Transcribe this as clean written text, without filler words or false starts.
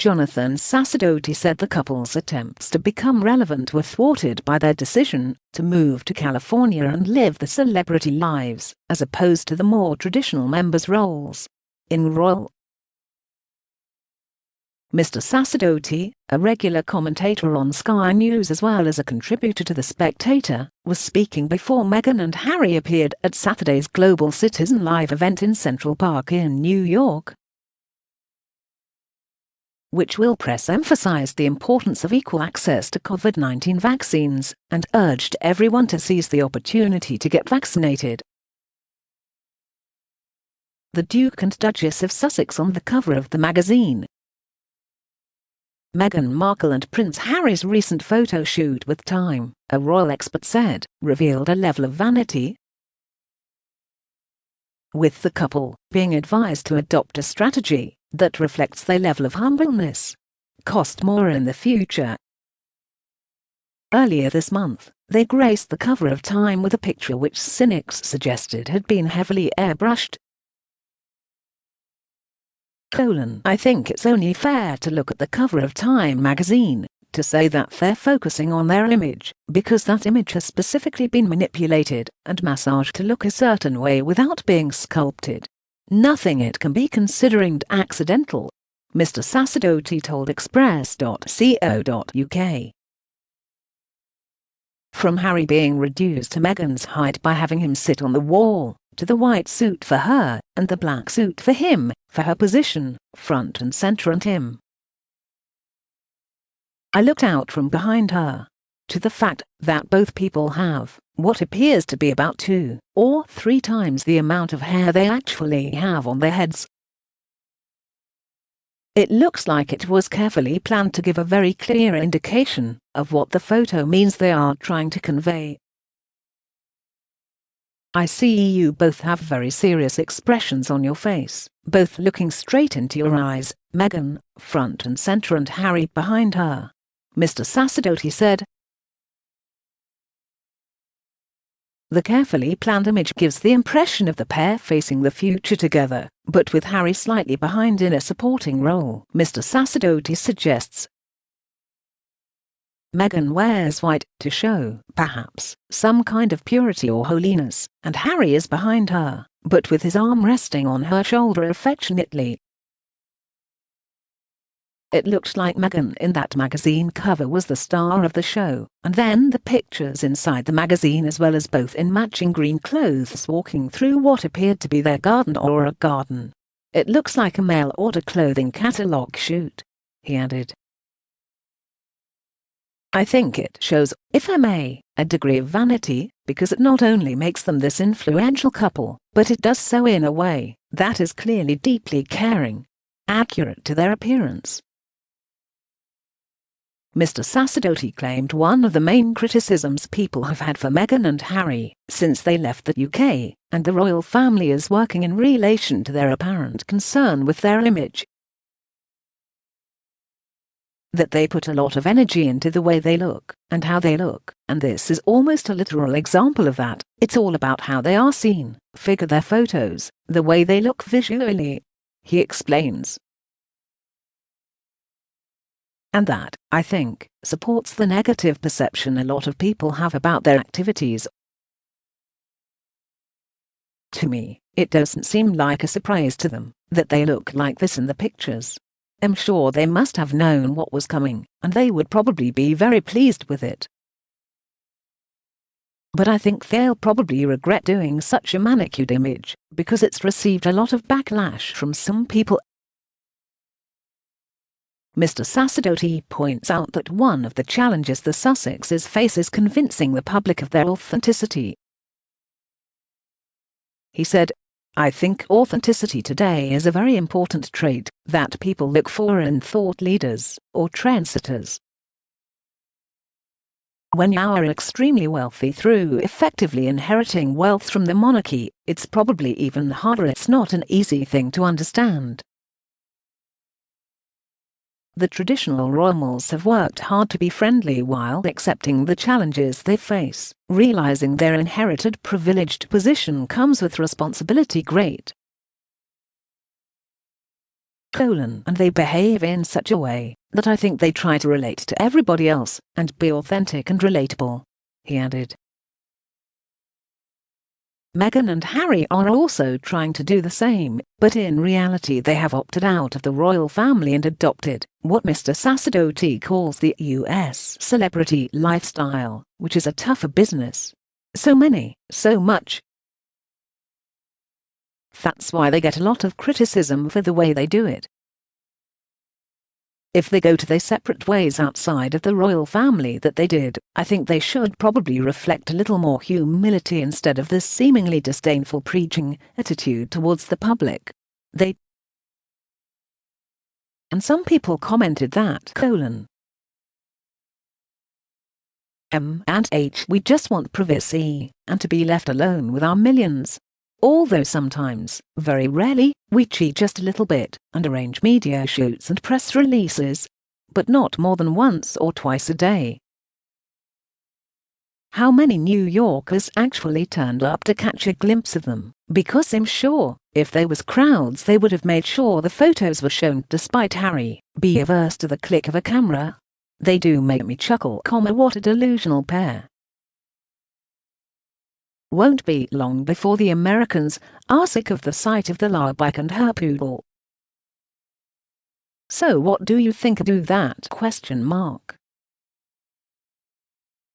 Jonathan Sacerdoti said the couple's attempts to become relevant were thwarted by their decision to move to California and live the celebrity lives, as opposed to the more traditional members' roles in royal. Mr. Sacerdoti, a regular commentator on Sky News as well as a contributor to The Spectator, was speaking before Meghan and Harry appeared at Saturday's Global Citizen Live event in Central Park in New York, which will press emphasized the importance of equal access to COVID-19 vaccines and urged everyone to seize the opportunity to get vaccinated. The Duke and Duchess of Sussex on the cover of the magazine. Meghan Markle and Prince Harry's recent photo shoot with Time, a royal expert said, revealed a level of vanity, with the couple being advised to adopt a strategy that reflects their level of humbleness. Cost more in the future. Earlier this month, they graced the cover of Time with a picture which cynics suggested had been heavily airbrushed. I think it's only fair to look at the cover of Time magazine to say that they're focusing on their image, because that image has specifically been manipulated and massaged to look a certain way without being sculpted. Nothing it can be considered accidental, Mr. Sacerdoti told Express.co.uk. From Harry being reduced to Meghan's height by having him sit on the wall, to the white suit for her and the black suit for him, for her position, front and center and him. I looked out from behind her, to the fact that both people have what appears to be about 2 or 3 times the amount of hair they actually have on their heads. It looks like it was carefully planned to give a very clear indication of what the photo means they are trying to convey. I see you both have very serious expressions on your face, both looking straight into your eyes, Meghan, front and center and Harry behind her, Mr. Sacerdoti said. The carefully planned image gives the impression of the pair facing the future together, but with Harry slightly behind in a supporting role, Mr. Sacerdoti suggests. Meghan wears white to show, perhaps, some kind of purity or holiness, and Harry is behind her, but with his arm resting on her shoulder affectionately. It looked like Meghan in that magazine cover was the star of the show, and then the pictures inside the magazine as well as both in matching green clothes walking through what appeared to be their garden or a garden. It looks like a mail-order clothing catalogue shoot, he added. I think it shows, if I may, a degree of vanity, because it not only makes them this influential couple, but it does so in a way that is clearly deeply caring, accurate to their appearance. Mr. Sacerdoti claimed one of the main criticisms people have had for Meghan and Harry since they left the UK and the royal family is working in relation to their apparent concern with their image. That they put a lot of energy into the way they look and how they look, and this is almost a literal example of that. It's all about how they are seen, figure their photos, the way they look visually, he explains. And that, I think, supports the negative perception a lot of people have about their activities. To me, it doesn't seem like a surprise to them that they look like this in the pictures. I'm sure they must have known what was coming, and they would probably be very pleased with it. But I think they'll probably regret doing such a manicured image, because it's received a lot of backlash from some people. Mr. Sacerdoti points out that one of the challenges the Sussexes face is convincing the public of their authenticity. He said, I think authenticity today is a very important trait that people look for in thought leaders or trendsetters. When you are extremely wealthy through effectively inheriting wealth from the monarchy, it's probably even harder. It's not an easy thing to understand. The traditional royals have worked hard to be friendly while accepting the challenges they face, realizing their inherited privileged position comes with responsibility. Great and they behave in such a way that I think they try to relate to everybody else and be authentic and relatable," he added. Meghan and Harry are also trying to do the same, but in reality they have opted out of the royal family and adopted what Mr. Sacerdoti calls the US celebrity lifestyle, which is a tougher business. So much. That's why they get a lot of criticism for the way they do it. If they go to their separate ways outside of the royal family that they did, I think they should probably reflect a little more humility instead of this seemingly disdainful preaching attitude towards the public. And some people commented that, we just want privacy and to be left alone with our millions. Although sometimes, very rarely, we cheat just a little bit and arrange media shoots and press releases, but not more than once or twice a day. How many New Yorkers actually turned up to catch a glimpse of them? Because I'm sure, if there was crowds they would have made sure the photos were shown despite Harry being averse to the click of a camera. They do make me chuckle, what a delusional pair. Won't be long before the Americans are sick of the sight of the lawbike and her poodle. So what do you think of that?